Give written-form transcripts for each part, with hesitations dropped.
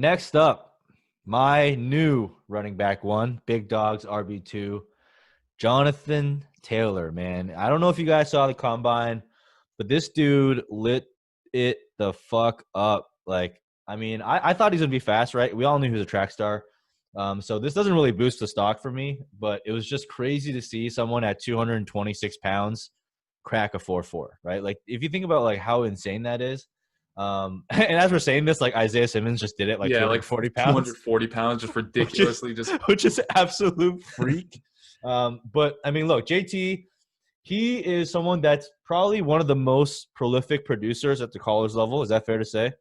Next up, my new running back one, Big Dogs RB2, Jonathan Taylor, man. I don't know if you guys saw the combine, but this dude lit it the fuck up. I thought he's gonna be fast, right? We all knew he was a track star. So this doesn't really boost the stock for me, but it was just crazy to see someone at 226 pounds crack a 4.4, right? Like if you think about like how insane that is. And as we're saying this, like Isaiah Simmons just did it like Yeah, like 240 pounds, 240 pounds, just which is ridiculously, just which is absolute freak. But I mean, look, JT, he is someone that's probably one of the most prolific producers at the college level. Is that fair to say?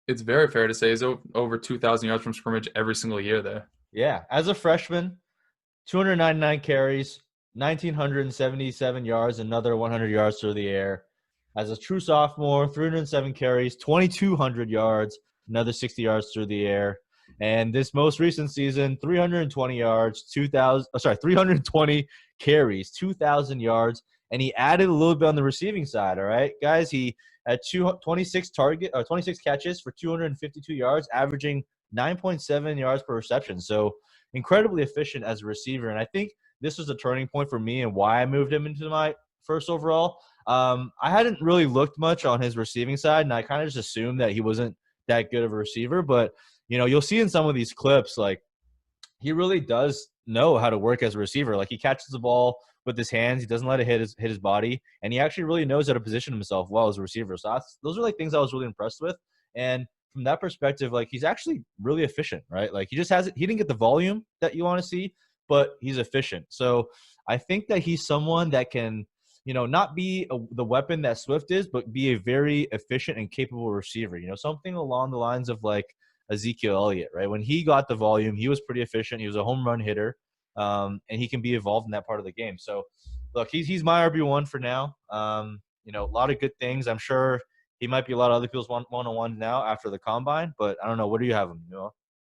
it's very fair to say he's over 2,000 yards from scrimmage every single year there. Yeah. As a freshman, 299 carries, 1,977 yards, another 100 yards through the air. As a true sophomore, 307 carries, 2,200 yards, another 60 yards through the air. And this most recent season, 320 yards, 320 carries, 2,000 yards, and he added a little bit on the receiving side. All right, guys, he had 26 catches for 252 yards, averaging 9.7 yards per reception. So incredibly efficient as a receiver. And I think this was a turning point for me and why I moved him into my first overall. I hadn't really looked much on his receiving side, and I kind of just assumed that he wasn't that good of a receiver. But, you'll see in some of these clips, like, he really does know how to work as a receiver. Like, he catches the ball with his hands. He doesn't let it hit his body. And he actually really knows how to position himself well as a receiver. So those are, like, things I was really impressed with. And from that perspective, like, he's actually really efficient, right? Like, he didn't get the volume that you want to see, but he's efficient. So I think that he's someone that can, not be the weapon that Swift is, but be a very efficient and capable receiver. Something along the lines of like Ezekiel Elliott, right? When he got the volume, he was pretty efficient. He was a home run hitter, and he can be involved in that part of the game. So, look, he's my RB1 for now. A lot of good things. I'm sure he might be a lot of other people's one-on-one now after the combine, but I don't know. Where do you have him?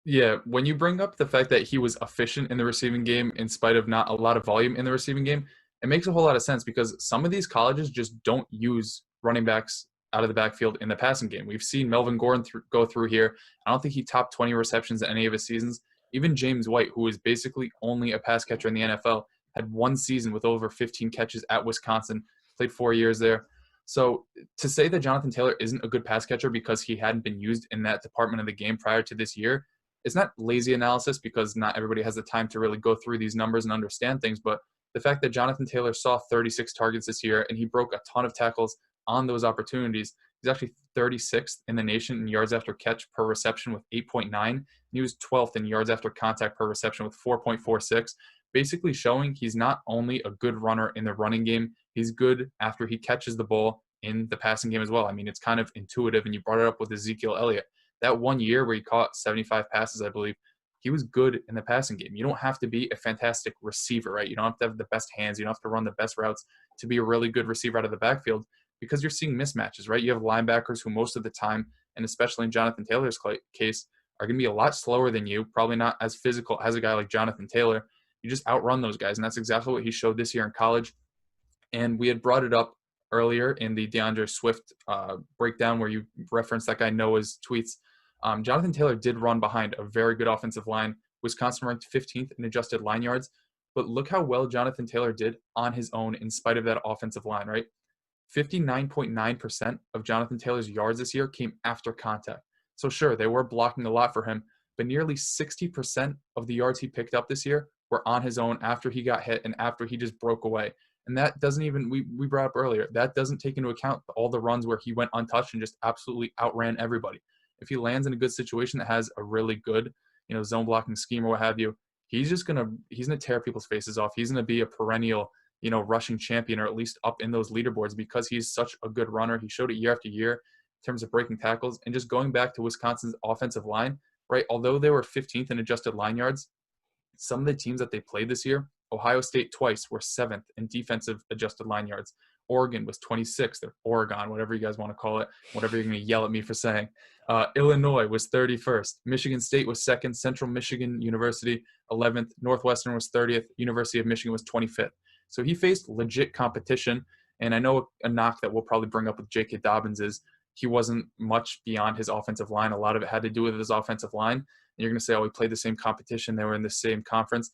Yeah, when you bring up the fact that he was efficient in the receiving game in spite of not a lot of volume in the receiving game, it makes a whole lot of sense because some of these colleges just don't use running backs out of the backfield in the passing game. We've seen Melvin Gordon go through here. I don't think he topped 20 receptions in any of his seasons. Even James White, who is basically only a pass catcher in the NFL, had one season with over 15 catches at Wisconsin, played 4 years there. So to say that Jonathan Taylor isn't a good pass catcher because he hadn't been used in that department of the game prior to this year, it's not lazy analysis because not everybody has the time to really go through these numbers and understand things, but the fact that Jonathan Taylor saw 36 targets this year and he broke a ton of tackles on those opportunities. He's actually 36th in the nation in yards after catch per reception with 8.9. And he was 12th in yards after contact per reception with 4.46, basically showing he's not only a good runner in the running game, he's good after he catches the ball in the passing game as well. I mean, it's kind of intuitive, and you brought it up with Ezekiel Elliott. That 1 year where he caught 75 passes, I believe, he was good in the passing game. You don't have to be a fantastic receiver, right? You don't have to have the best hands. You don't have to run the best routes to be a really good receiver out of the backfield because you're seeing mismatches, right? You have linebackers who most of the time, and especially in Jonathan Taylor's case, are going to be a lot slower than you, probably not as physical as a guy like Jonathan Taylor. You just outrun those guys, and that's exactly what he showed this year in college. And we had brought it up earlier in the DeAndre Swift breakdown where you referenced that guy Noah's tweets. Jonathan Taylor did run behind a very good offensive line. Wisconsin ranked 15th in adjusted line yards. But look how well Jonathan Taylor did on his own in spite of that offensive line, right? 59.9% of Jonathan Taylor's yards this year came after contact. So sure, they were blocking a lot for him, but nearly 60% of the yards he picked up this year were on his own after he got hit and after he just broke away. And that doesn't even, we brought up earlier, that doesn't take into account all the runs where he went untouched and just absolutely outran everybody. If he lands in a good situation that has a really good, zone blocking scheme or what have you, he's gonna tear people's faces off. He's gonna be a perennial, rushing champion, or at least up in those leaderboards because he's such a good runner. He showed it year after year in terms of breaking tackles. And just going back to Wisconsin's offensive line, right? Although they were 15th in adjusted line yards, some of the teams that they played this year, Ohio State twice were 7th in defensive adjusted line yards. Oregon was 26th, or Oregon, whatever you guys want to call it, whatever you're going to yell at me for saying. Illinois was 31st. Michigan State was 2nd. Central Michigan University, 11th. Northwestern was 30th. University of Michigan was 25th. So he faced legit competition. And I know a knock that we'll probably bring up with J.K. Dobbins is he wasn't much beyond his offensive line. A lot of it had to do with his offensive line. And you're going to say, oh, we played the same competition. They were in the same conference.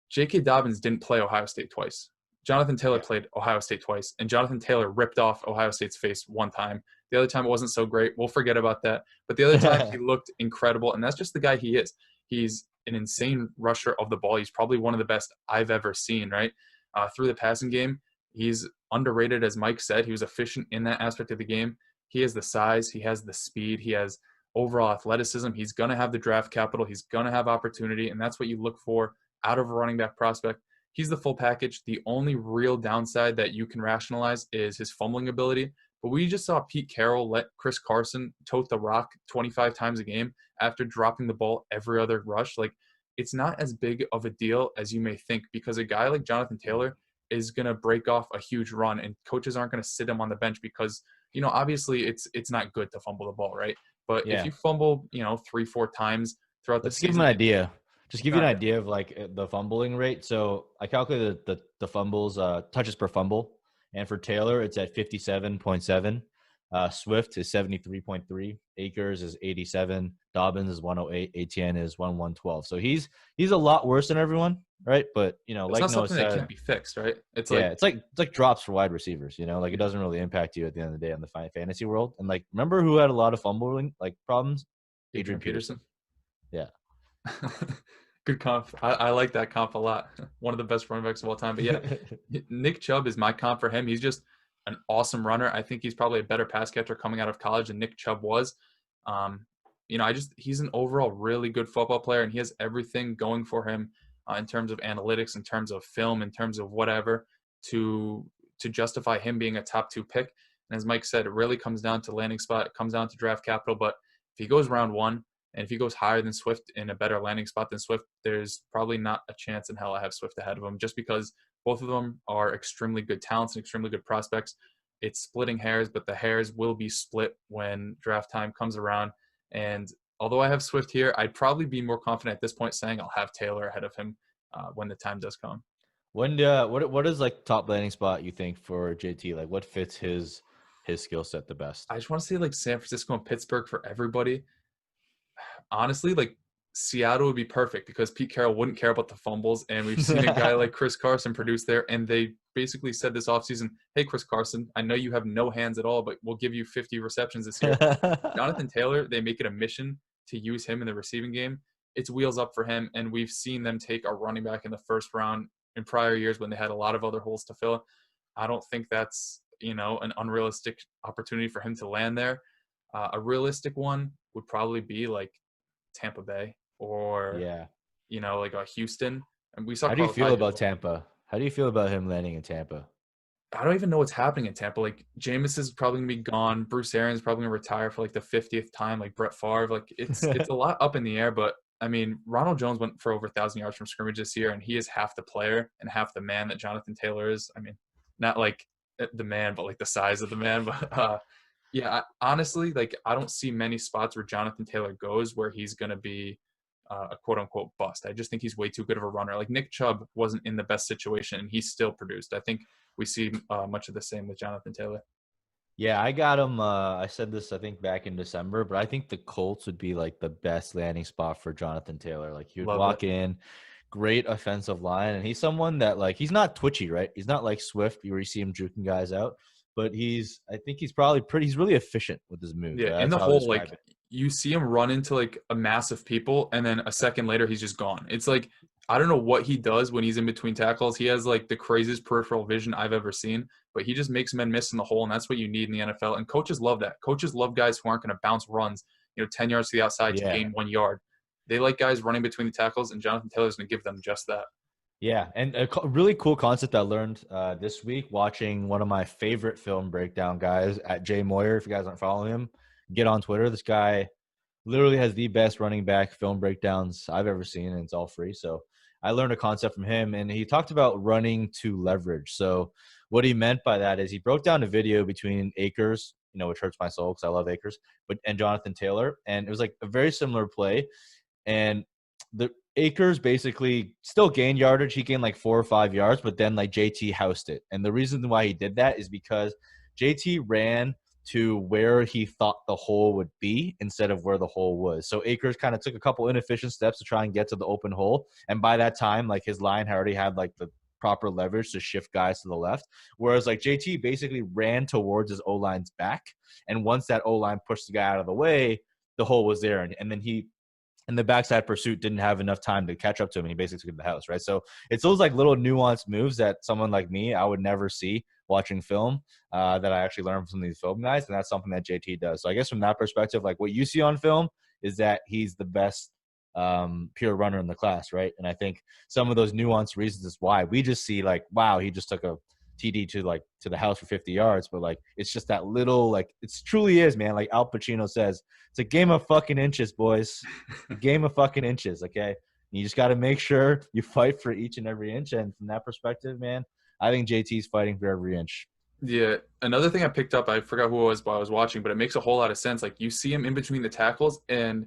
J.K. Dobbins didn't play Ohio State twice. Jonathan Taylor Yeah. played Ohio State twice, and Jonathan Taylor ripped off Ohio State's face one time. The other time it wasn't so great. We'll forget about that. But the other time he looked incredible, and that's just the guy he is. He's an insane rusher of the ball. He's probably one of the best I've ever seen, right? Through the passing game, he's underrated, as Mike said. He was efficient in that aspect of the game. He has the size. He has the speed. He has overall athleticism. He's going to have the draft capital. He's going to have opportunity, and that's what you look for out of a running back prospect. He's the full package. The only real downside that you can rationalize is his fumbling ability. But we just saw Pete Carroll let Chris Carson tote the rock 25 times a game after dropping the ball every other rush. Like, it's not as big of a deal as you may think, because a guy like Jonathan Taylor is going to break off a huge run, and coaches aren't going to sit him on the bench because, obviously it's not good to fumble the ball, right? But if you fumble, 3-4 times throughout the Let's season. give him an idea. Just give you an Yeah. idea of like the fumbling rate. So I calculated the fumbles, touches per fumble. And for Taylor, it's at 57.7. Swift is 73.3. Akers is 87. Dobbins is 108. ATN is 112. So he's a lot worse than everyone, right? But It's like not Noah something that said, can't be fixed, right? It's it's like drops for wide receivers. Like it doesn't really impact you at the end of the day on the fantasy world. And like, remember who had a lot of fumbling like problems? Adrian Peterson. Yeah. Good comp. I like that comp a lot. One of the best running backs of all time. But yeah, Nick Chubb is my comp for him. He's just an awesome runner. I think he's probably a better pass catcher coming out of college than Nick Chubb was. He's an overall really good football player, and he has everything going for him in terms of analytics, in terms of film, in terms of whatever to justify him being a top 2 pick. And as Mike said, it really comes down to landing spot. It comes down to draft capital. But if he goes round 1, and if he goes higher than Swift in a better landing spot than Swift, there's probably not a chance in hell I have Swift ahead of him, just because both of them are extremely good talents and extremely good prospects. It's splitting hairs, but the hairs will be split when draft time comes around. And although I have Swift here, I'd probably be more confident at this point saying I'll have Taylor ahead of him when the time does come. What is like top landing spot you think for JT? Like what fits his skill set the best? I just want to say like San Francisco and Pittsburgh for everybody. Honestly, like Seattle would be perfect because Pete Carroll wouldn't care about the fumbles, and we've seen a guy like Chris Carson produce there, and they basically said this offseason, hey, Chris Carson, I know you have no hands at all, but we'll give you 50 receptions this year. Jonathan Taylor, they make it a mission to use him in the receiving game. It's wheels up for him, and we've seen them take a running back in the first round in prior years when they had a lot of other holes to fill. I don't think that's, an unrealistic opportunity for him to land there. A realistic one would probably be like Tampa Bay or, like Houston. And we saw. How do you feel about Tampa? How do you feel about him landing in Tampa? I don't even know what's happening in Tampa. Like Jameis is probably gonna be gone. Bruce Arians probably gonna retire for like the 50th time. Like Brett Favre. Like it's a lot up in the air. But I mean, Ronald Jones went for over 1,000 yards from scrimmage this year, and he is half the player and half the man that Jonathan Taylor is. I mean, not like the man, but like the size of the man. But honestly, like I don't see many spots where Jonathan Taylor goes where he's gonna be a quote unquote bust. I just think he's way too good of a runner. Like Nick Chubb wasn't in the best situation, and he still produced. I think we see much of the same with Jonathan Taylor. Yeah, I got him. I said this, I think, back in December, but I think the Colts would be like the best landing spot for Jonathan Taylor. Like he would walk in, great offensive line, and he's someone that like he's not twitchy, right? He's not like Swift where you see him juking guys out, but I think he's probably he's really efficient with his moves. Yeah, in the hole, like you see him run into like a mass of people, and then a second later he's just gone. It's like I don't know what he does when he's in between tackles. He has like the craziest peripheral vision I've ever seen, but he just makes men miss in the hole, and that's what you need in the NFL. And coaches love that. Coaches love guys who aren't going to bounce runs, 10 yards to the outside to gain 1 yard. They like guys running between the tackles, and Jonathan Taylor's going to give them just that. Yeah, and a really cool concept I learned this week watching one of my favorite film breakdown guys at Jay Moyer. If you guys aren't following him, get on Twitter. This guy literally has the best running back film breakdowns I've ever seen, and it's all free. So I learned a concept from him, and he talked about running to leverage. So what he meant by that is he broke down a video between Akers, which hurts my soul because I love Akers, and Jonathan Taylor, and it was like a very similar play. And the Akers basically still gained yardage. He gained like 4 or 5 yards, but then like JT housed it. And the reason why he did that is because JT ran to where he thought the hole would be instead of where the hole was. So Akers kind of took a couple inefficient steps to try and get to the open hole. And by that time, like his line already had like the proper leverage to shift guys to the left. Whereas like JT basically ran towards his O-line's back. And once that O-line pushed the guy out of the way, the hole was there. And then he, in the backside pursuit, didn't have enough time to catch up to him, and he basically took the house, right? So it's those like little nuanced moves that someone like me, I would never see watching film, that I actually learned from these film guys, and that's something that JT does. So I guess from that perspective, like what you see on film is that he's the best pure runner in the class, right? And I think some of those nuanced reasons is why we just see like, wow, he just took a TD to the house for 50 yards, but like it's just that little, like it's truly is, man. Like Al Pacino says, it's a game of fucking inches, boys. A game of fucking inches, okay? You just got to make sure you fight for each and every inch. And from that perspective, man, I think JT's fighting for every inch. Yeah. Another thing I picked up, I forgot who it was while I was watching, but it makes a whole lot of sense. Like you see him in between the tackles, and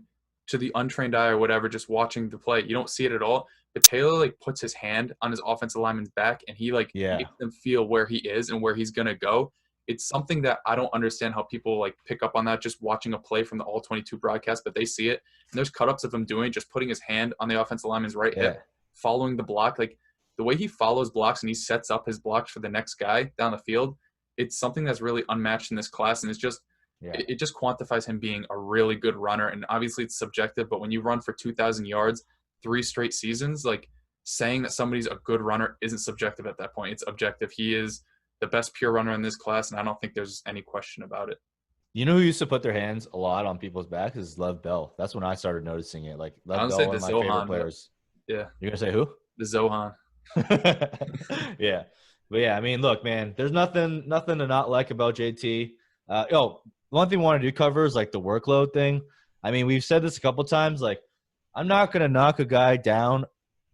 to the untrained eye or whatever, just watching the play, you don't see it at all. But Taylor like puts his hand on his offensive lineman's back, and he like makes them feel where he is and where he's gonna go. It's something that I don't understand how people like pick up on that just watching a play from the All 22 broadcast, but they see it. And there's cut-ups of him doing just putting his hand on the offensive lineman's right hip, following the block. Like the way he follows blocks and he sets up his blocks for the next guy down the field, it's something that's really unmatched in this class. And it's just it just quantifies him being a really good runner. And obviously it's subjective, but when you run for 2,000 yards 3 straight seasons, like saying that somebody's a good runner isn't subjective at that point. It's objective. He is the best pure runner in this class, and I don't think there's any question about it. You know who used to put their hands a lot on people's backs is Lev Bell. That's when I started noticing it. Like Lev Bell, one of my favorite players. Yeah. You're gonna say who? The Zohan. Yeah. But yeah, I mean, look, man, there's nothing to not like about JT. One thing we want to do cover is like the workload thing. I mean, we've said this a couple times. Like, I'm not gonna knock a guy down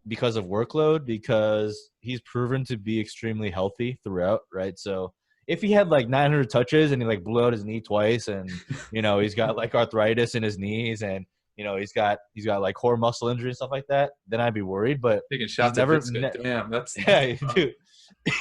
because of workload, because he's proven to be extremely healthy throughout, right? So if he had like 900 touches and he like blew out his knee twice, and he's got like arthritis in his knees, and he's got like core muscle injury and stuff like that, then I'd be worried. But taking shots at damn, that's dude,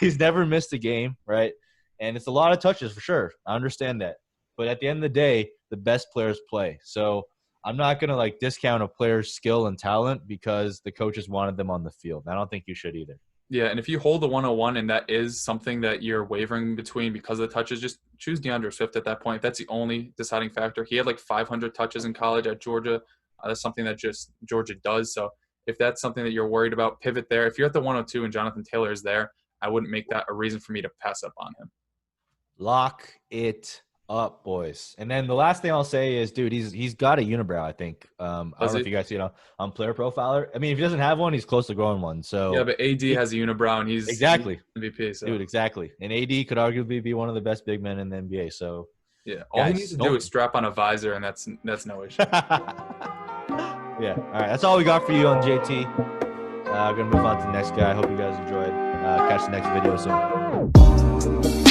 he's never missed a game, right? And it's a lot of touches for sure. I understand that, but at the end of the day, the best players play. So I'm not going to like discount a player's skill and talent because the coaches wanted them on the field. I don't think you should either. Yeah, and if you hold the 101 and that is something that you're wavering between because of the touches, just choose DeAndre Swift at that point. That's the only deciding factor. He had like 500 touches in college at Georgia. That's something that just Georgia does. So if that's something that you're worried about, pivot there. If you're at the 102 and Jonathan Taylor is there, I wouldn't make that a reason for me to pass up on him. Lock it up, boys. And then the last thing I'll say is, dude, he's got a unibrow, I think. I don't know if you guys see it on Player Profiler. I mean, if he doesn't have one, he's close to growing one. So yeah, but AD has a unibrow, and he's MVP. So. Dude, exactly. And AD could arguably be one of the best big men in the NBA. So yeah, all he needs to do is strap on a visor, and that's no issue. Yeah. All right, that's all we got for you on JT. We're gonna move on to the next guy. I hope you guys enjoyed. Catch the next video soon.